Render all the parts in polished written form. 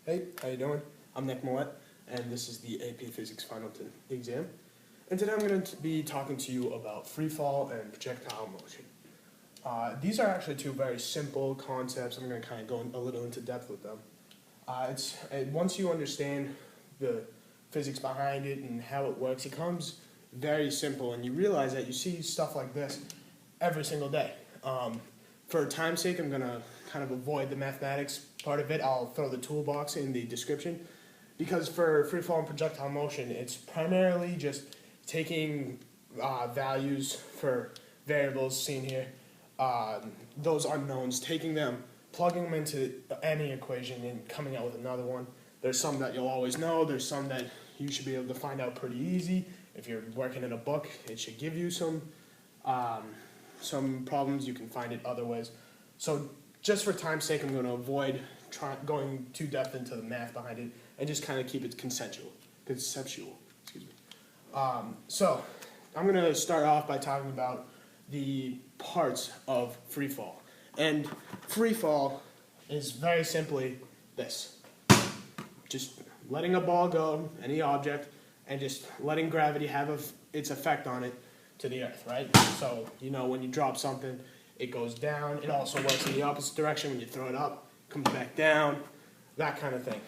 Hey, how you doing? I'm Nick Millett, and this is the AP Physics Final Exam. And today I'm going to be talking to you about free fall and projectile motion. These are actually two very simple concepts. I'm going to kind of go a little into depth with them. Once you understand the physics behind it and how it works, it becomes very simple, and you realize that you see stuff like this every single day. For time's sake, I'm going to kind of avoid the mathematics part of it. I'll throw the toolbox in the description, because for free fall and projectile motion, it's primarily just taking values for variables seen here, those unknowns, taking them, plugging them into any equation and coming out with another one. There's some that you'll always know, there's some that you should be able to find out pretty easy. If you're working in a book, it should give you some problems. You can find it other ways. So just for time's sake, I'm going to avoid going too depth into the math behind it and just kind of keep it conceptual. Excuse me. So I'm going to start off by talking about the parts of free fall. And free fall is very simply this: just letting a ball go, any object, and just letting gravity have its effect on it to the earth, right? So, you know, when you drop something, it goes down. It also works in the opposite direction. When you throw it up, it comes back down, that kind of thing.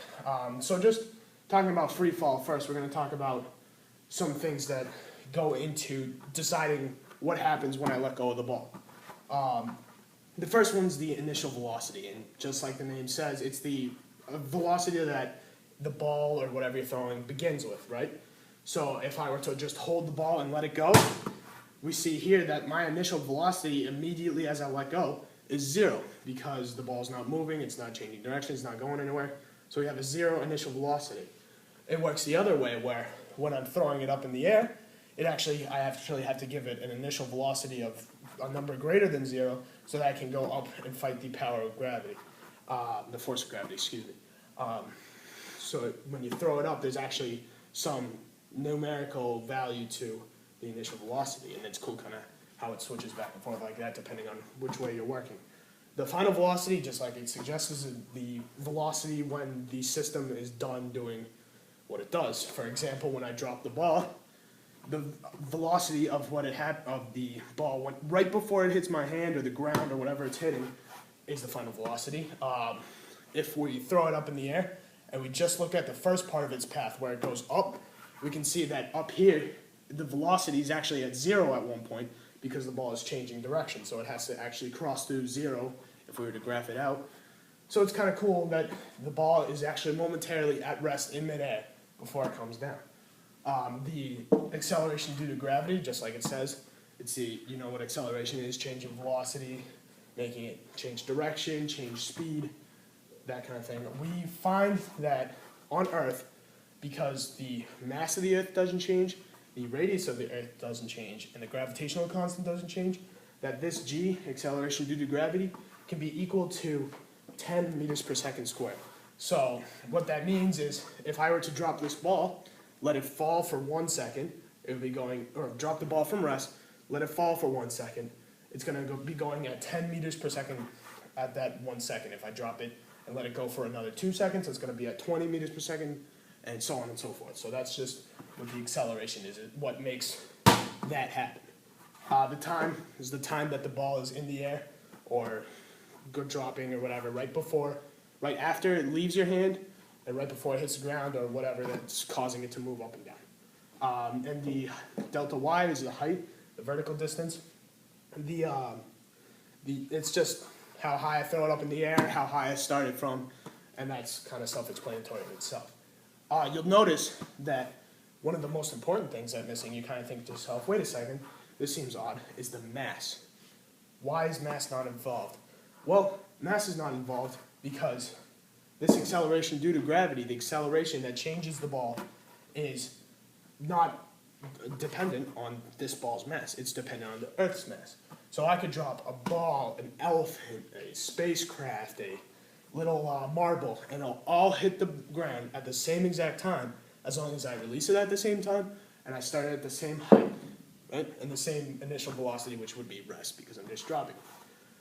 So just talking about free fall first, we're going to talk about some things that go into deciding what happens when I let go of the ball. The first one's the initial velocity, and just like the name says, it's the velocity that the ball or whatever you're throwing begins with, right? So if I were to just hold the ball and let it go, we see here that my initial velocity immediately as I let go is 0, because the ball's not moving, it's not changing direction, it's not going anywhere. So we have a 0 initial velocity. It works the other way, where when I'm throwing it up in the air, I actually have to give it an initial velocity of a number greater than 0 so that I can go up and fight the power of gravity, the force of gravity, excuse me. So when you throw it up, there's actually some numerical value to the initial velocity, and it's cool kind of how it switches back and forth like that depending on which way you're working. The final velocity, just like it suggests, is the velocity when the system is done doing what it does. For example, when I drop the ball, the velocity of the ball right before it hits my hand or the ground or whatever it's hitting is the final velocity. If we throw it up in the air and we just look at the first part of its path where it goes up, we can see that up here the velocity is actually at 0 at one point, because the ball is changing direction, so it has to actually cross through 0 if we were to graph it out. So it's kind of cool that the ball is actually momentarily at rest in midair before it comes down. The acceleration due to gravity, just like it says, you know what acceleration is: changing velocity, making it change direction, change speed, that kind of thing. We find that on Earth, because the mass of the Earth doesn't change, the radius of the Earth doesn't change, and the gravitational constant doesn't change, that this g, acceleration due to gravity, can be equal to 10 meters per second squared. So what that means is, if I were to drop this ball, let it fall for 1 second, it would be going, or drop the ball from rest, let it fall for 1 second, it's going to be going at 10 meters per second at that 1 second. If I drop it and let it go for another 2 seconds, it's going to be at 20 meters per second, and so on and so forth. So that's just what the acceleration is, what makes that happen. The time is the time that the ball is in the air, or dropping or whatever, right after it leaves your hand, and right before it hits the ground, or whatever that's causing it to move up and down. And the delta y is the height, the vertical distance. It's just how high I throw it up in the air, how high I started from, and that's kind of self-explanatory in itself. You'll notice that one of the most important things that's missing, you kind of think to yourself, wait a second, this seems odd, is the mass. Why is mass not involved? Well, mass is not involved because this acceleration due to gravity, the acceleration that changes the ball, is not dependent on this ball's mass. It's dependent on the Earth's mass. So I could drop a ball, an elephant, a spacecraft, a little marble, and it'll all hit the ground at the same exact time, as long as I release it at the same time and I start it at the same height, right? And the same initial velocity, which would be rest, because I'm just dropping.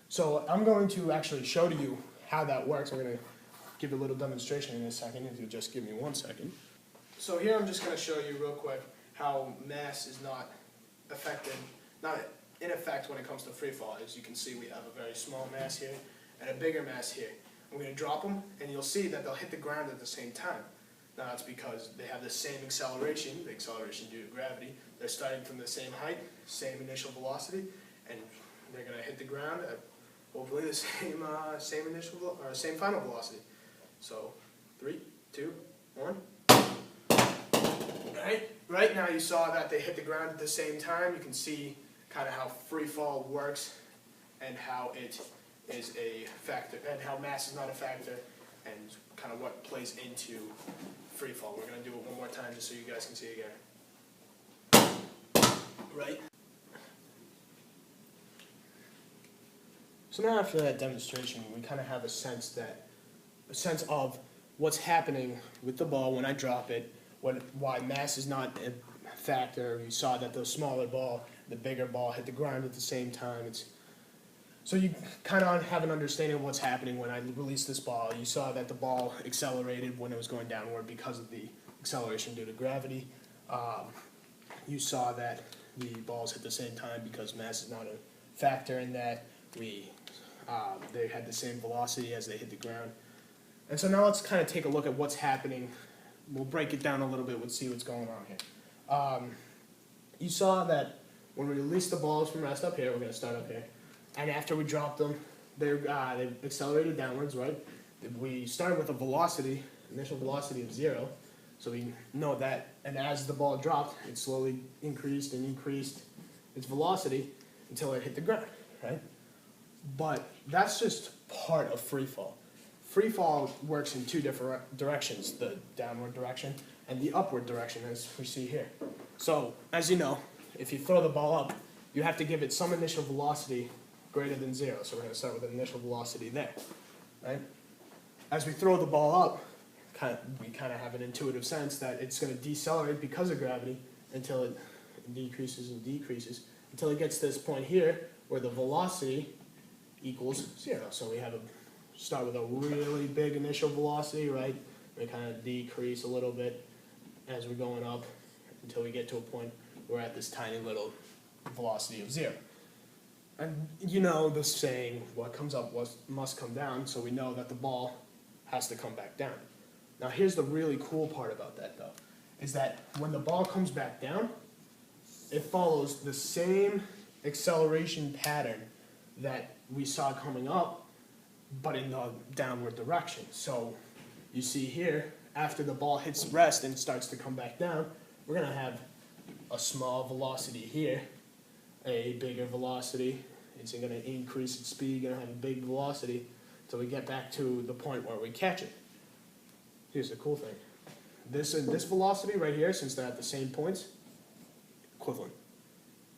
So I'm going to actually show to you how that works. I'm going to give a little demonstration in a second, if you'll just give me 1 second. So here I'm just going to show you real quick how mass is not in effect when it comes to free fall. As you can see, we have a very small mass here and a bigger mass here. I'm going to drop them, and you'll see that they'll hit the ground at the same time. Now that's because they have the same acceleration, the acceleration due to gravity. They're starting from the same height, same initial velocity, and they're going to hit the ground at hopefully the same final velocity. So 3, 2, 1. Right now you saw that they hit the ground at the same time. You can see kind of how free fall works and how it is a factor, and how mass is not a factor, and kind of what plays into free fall. We're going to do it one more time just so you guys can see again. Right? So now after that demonstration, we kind of have a sense of what's happening with the ball when I drop it, why mass is not a factor. You saw that the smaller ball, the bigger ball hit the ground at the same time. So you kind of have an understanding of what's happening when I release this ball. You saw that the ball accelerated when it was going downward because of the acceleration due to gravity. You saw that the balls hit the same time because mass is not a factor in that. They had the same velocity as they hit the ground. And so now let's kind of take a look at what's happening. We'll break it down a little bit and see what's going on here. You saw that when we released the balls from rest up here, we're going to start up here, and after we dropped them, they accelerated downwards, right? We started with a velocity, initial velocity of 0, so we know that, and as the ball dropped, it slowly increased and increased its velocity until it hit the ground, right? But that's just part of free fall. Free fall works in 2 different directions, the downward direction and the upward direction, as we see here. So, as you know, if you throw the ball up, you have to give it some initial velocity greater than 0. So we're going to start with an initial velocity there, right? As we throw the ball up, we kind of have an intuitive sense that it's going to decelerate because of gravity until it decreases and decreases, until it gets to this point here where the velocity equals 0. So we start with a really big initial velocity, right? We kind of decrease a little bit as we're going up until we get to a point where we're at this tiny little velocity of 0. And you know the saying, what comes up must come down, so we know that the ball has to come back down. Now here's the really cool part about that though, is that when the ball comes back down, it follows the same acceleration pattern that we saw coming up, but in the downward direction. So you see here, after the ball hits rest and starts to come back down, we're going to have a small velocity here, a bigger velocity. It's going to increase its speed, going to have a big velocity until we get back to the point where we catch it. Here's the cool thing. This velocity right here, since they're at the same points, equivalent.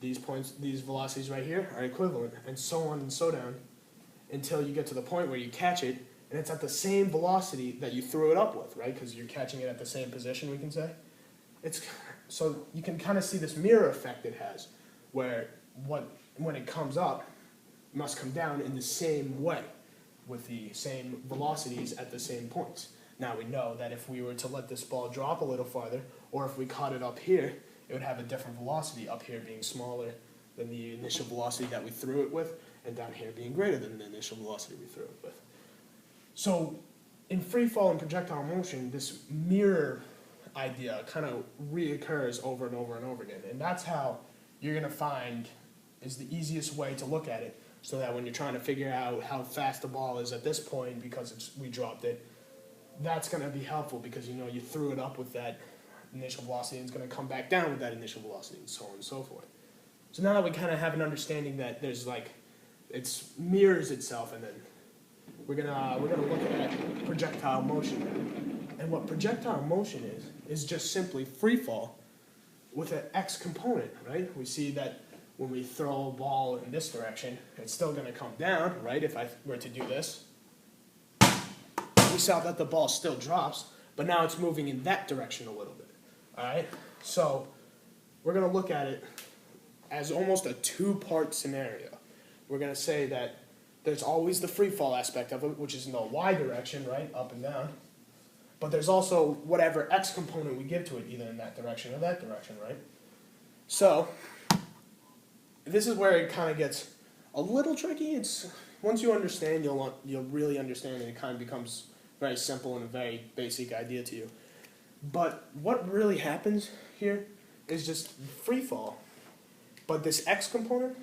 These velocities right here are equivalent, and so on and so down, until you get to the point where you catch it, and it's at the same velocity that you threw it up with, right? Because you're catching it at the same position, we can say. So you can kind of see this mirror effect it has, where when it comes up, it must come down in the same way, with the same velocities at the same points. Now we know that if we were to let this ball drop a little farther, or if we caught it up here, it would have a different velocity, up here being smaller than the initial velocity that we threw it with, and down here being greater than the initial velocity we threw it with. So in free fall and projectile motion, this mirror idea kind of reoccurs over and over and over again. And that's how you're going to find is the easiest way to look at it, so that when you're trying to figure out how fast the ball is at this point because we dropped it, that's going to be helpful because you know you threw it up with that initial velocity and it's going to come back down with that initial velocity and so on and so forth. So now that we kind of have an understanding that there's it mirrors itself, and then we're gonna look at projectile motion. And what projectile motion is just simply free fall with an x component, right? We see that when we throw a ball in this direction, it's still going to come down, right? If I were to do this, we saw that the ball still drops, but now it's moving in that direction a little bit, all right? So we're going to look at it as almost a 2-part scenario. We're going to say that there's always the free fall aspect of it, which is in the y direction, right, up and down. But there's also whatever x component we give to it, either in that direction or that direction, right? So, this is where it kind of gets a little tricky. It's once you understand, you'll really understand, and it kind of becomes very simple and a very basic idea to you. But what really happens here is just free fall. But this x component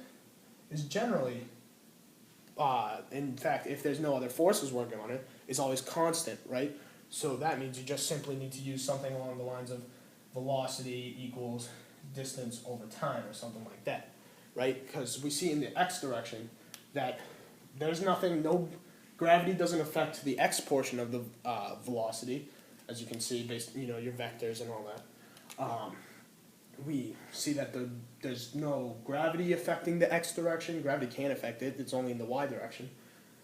is generally, in fact, if there's no other forces working on it, is always constant, right? So that means you just simply need to use something along the lines of velocity equals distance over time or something like that, right? Because we see in the x direction that there's nothing, no gravity doesn't affect the x portion of the velocity, as you can see, based your vectors and all that. We see that there's no gravity affecting the x direction. Gravity can't affect it. It's only in the y direction,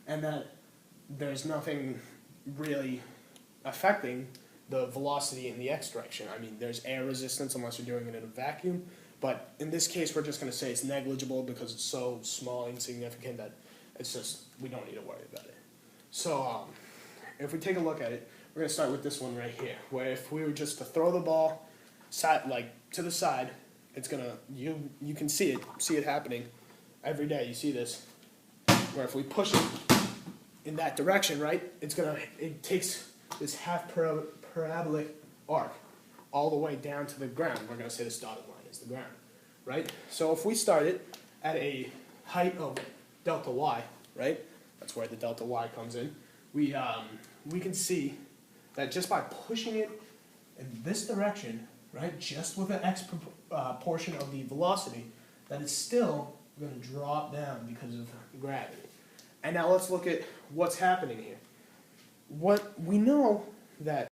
and that there's nothing really affecting the velocity in the x direction. I mean, there's air resistance unless you're doing it in a vacuum, but in this case, we're just going to say it's negligible because it's so small, insignificant that it's just, we don't need to worry about it. So, if we take a look at it, we're going to start with this one right here, where if we were just to throw the ball to the side, it's gonna, you can see it happening every day. You see this, where if we push it in that direction, right, it takes this half parabolic arc all the way down to the ground. We're gonna say this dotted line is the ground, right? So if we start it at a height of delta y, right, that's where the delta y comes in. We can see that just by pushing it in this direction, right, just with the x portion of the velocity, that it's still going to drop down because of gravity. And now let's look at what's happening here. What we know that